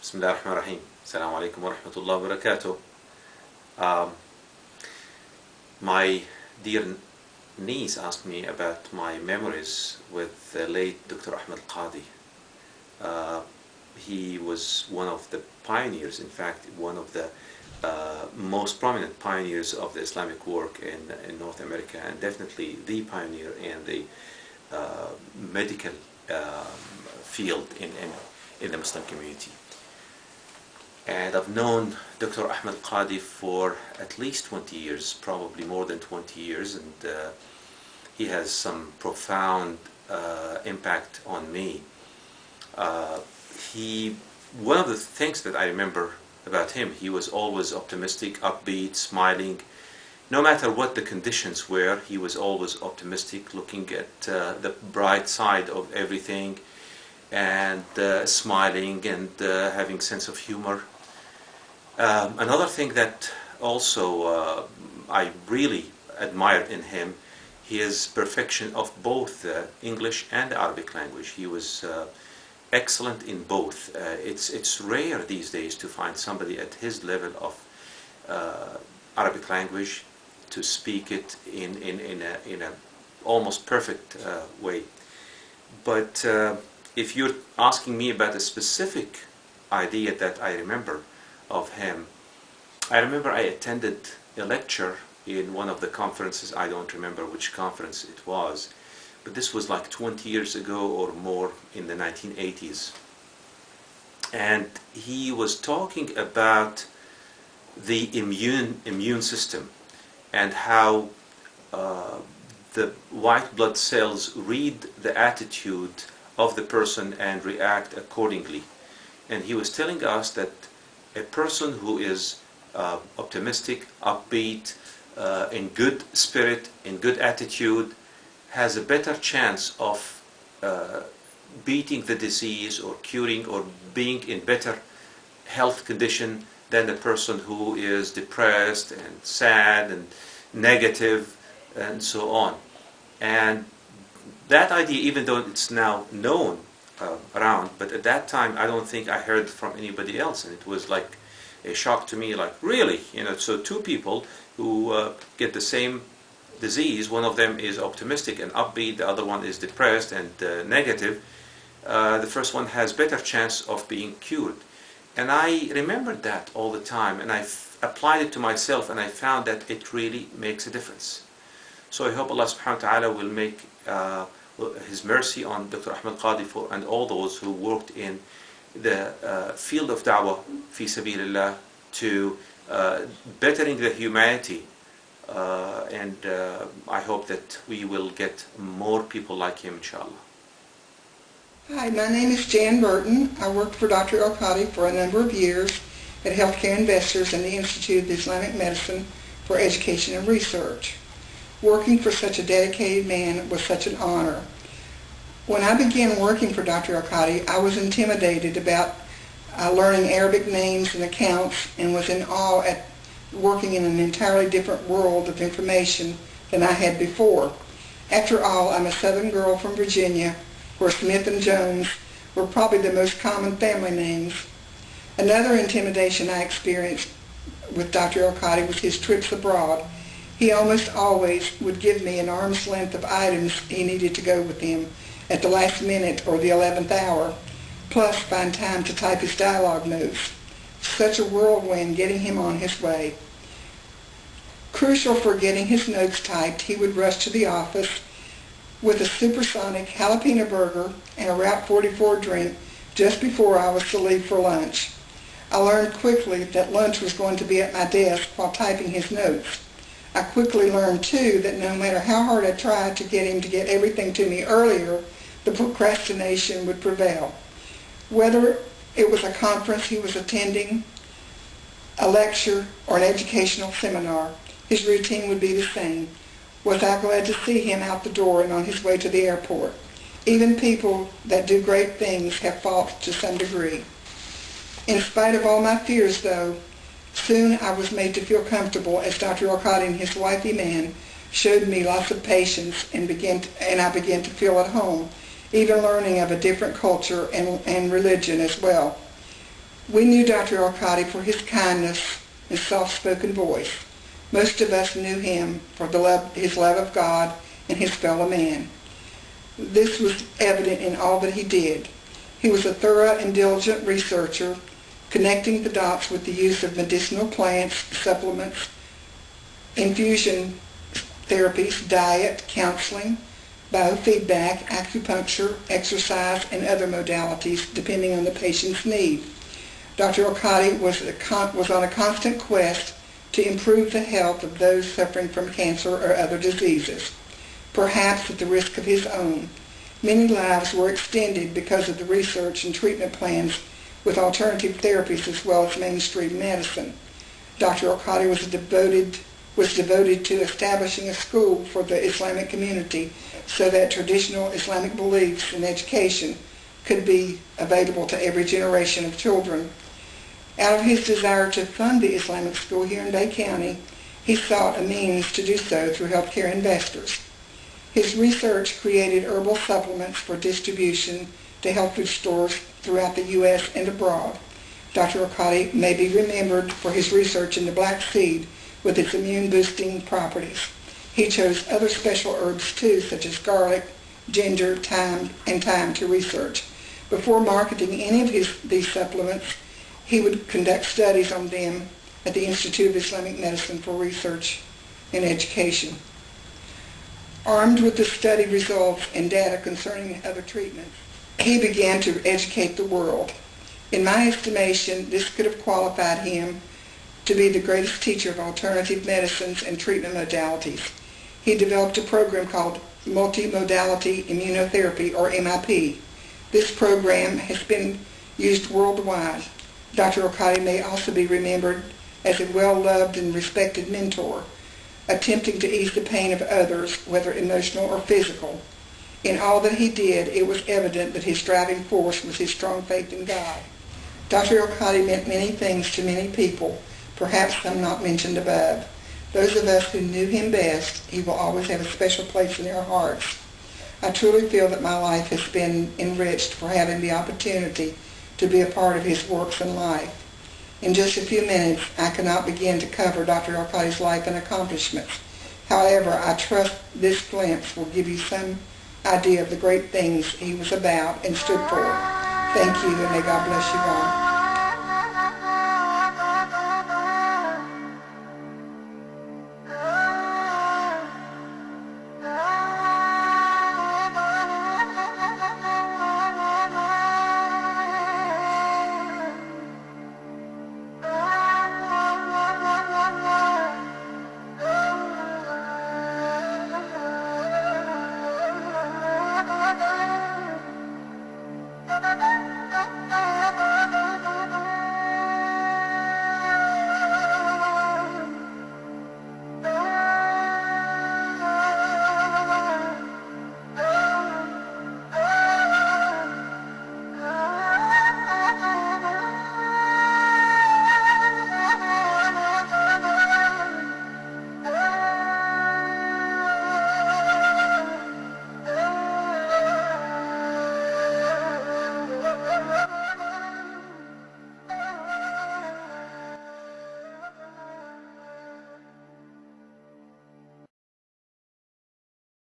Bismillah ar-Rahman ar-Rahim. Assalamu alaikum wa rahmatullahi wa barakatuh. My dear niece asked me about my memories with the late Dr. Ahmed Elkadi. He was one of the pioneers, in fact, one of the most prominent pioneers of the Islamic work in North America, and definitely the pioneer in the medical field in the Muslim community. And I've known Dr. Ahmed Elkadi for at least 20 years, probably more than 20 years, and he has some profound impact on me. One of the things that I remember about him, he was always optimistic, upbeat, smiling. No matter what the conditions were, he was always optimistic, looking at the bright side of everything, and smiling and having sense of humor. Another thing that also I really admired in him, his perfection of both the English and the Arabic language. He was excellent in both. It's rare these days to find somebody at his level of Arabic language to speak it in a almost perfect way. But if you're asking me about a specific idea that I remember of him, I remember I attended a lecture in one of the conferences. I don't remember which conference it was, but this was like 20 years ago or more, in the 1980s. And he was talking about the immune system and how the white blood cells read the attitude of the person and react accordingly. And he was telling us that a person who is optimistic, upbeat, in good spirit, in good attitude, has a better chance of beating the disease or curing or being in better health condition than the person who is depressed and sad and negative and so on. And that idea, even though it's now known around, but at that time I don't think I heard from anybody else, and it was like a shock to me, like, really, so two people who get the same disease, one of them is optimistic and upbeat, the other one is depressed and negative, the first one has better chance of being cured. And I remembered that all the time, and I applied it to myself, and I found that it really makes a difference. So I hope Allah subhanahu wa ta'ala will make His mercy on Dr. Ahmed Elkadi and all those who worked in the field of da'wah fi sabilillah to bettering the humanity, and I hope that we will get more people like him, inshallah. Hi, my name is Jan Burton. I worked for Dr. Elkadi for a number of years at Healthcare Investors and the Institute of Islamic Medicine for Education and Research. Working for such a dedicated man was such an honor. When I began working for Dr. Elkadi, I was intimidated about learning Arabic names and accounts, and was in awe at working in an entirely different world of information than I had before. After all, I'm a Southern girl from Virginia, where Smith and Jones were probably the most common family names. Another intimidation I experienced with Dr. Elkadi was his trips abroad. He almost always would give me an arm's length of items he needed to go with him at the last minute or the 11th hour, plus find time to type his dialogue notes. Such a whirlwind getting him on his way. Crucial for getting his notes typed, he would rush to the office with a supersonic jalapeno burger and a Route 44 drink just before I was to leave for lunch. I learned quickly that lunch was going to be at my desk while typing his notes. I quickly learned, too, that no matter how hard I tried to get him to get everything to me earlier, the procrastination would prevail. Whether it was a conference he was attending, a lecture, or an educational seminar, his routine would be the same. Was I glad to see him out the door and on his way to the airport? Even people that do great things have faults to some degree. In spite of all my fears, though, soon I was made to feel comfortable as Dr. Elkadi and his wifey man showed me lots of patience, and I began to feel at home, even learning of a different culture and religion as well. We knew Dr. Elkadi for his kindness and soft-spoken voice. Most of us knew him for his love of God and his fellow man. This was evident in all that he did. He was a thorough and diligent researcher, connecting the dots with the use of medicinal plants, supplements, infusion therapies, diet, counseling, biofeedback, acupuncture, exercise, and other modalities depending on the patient's need. Dr. Elkadi was on a constant quest to improve the health of those suffering from cancer or other diseases, perhaps at the risk of his own. Many lives were extended because of the research and treatment plans with alternative therapies as well as mainstream medicine. Dr. Elkadi was devoted to establishing a school for the Islamic community so that traditional Islamic beliefs and education could be available to every generation of children. Out of his desire to fund the Islamic school here in Bay County, he sought a means to do so through healthcare investors. His research created herbal supplements for distribution to health food stores throughout the U.S. and abroad. Dr. Elkadi may be remembered for his research in the black seed with its immune-boosting properties. He chose other special herbs too, such as garlic, ginger, thyme to research. Before marketing any of these supplements, he would conduct studies on them at the Institute of Islamic Medicine for research and education. Armed with the study results and data concerning other treatments, he began to educate the world. In my estimation, this could have qualified him to be the greatest teacher of alternative medicines and treatment modalities. He developed a program called Multimodality Immunotherapy, or MIP. This program has been used worldwide. Dr. Elkadi may also be remembered as a well-loved and respected mentor, attempting to ease the pain of others, whether emotional or physical. In all that he did, it was evident that his driving force was his strong faith in God. Dr. Elkadi meant many things to many people, perhaps some not mentioned above. Those of us who knew him best, he will always have a special place in our hearts. I truly feel that my life has been enriched for having the opportunity to be a part of his works and life. In just a few minutes, I cannot begin to cover Dr. Elkadi's life and accomplishments. However, I trust this glimpse will give you some idea of the great things he was about and stood for. Thank you, and may God bless you all.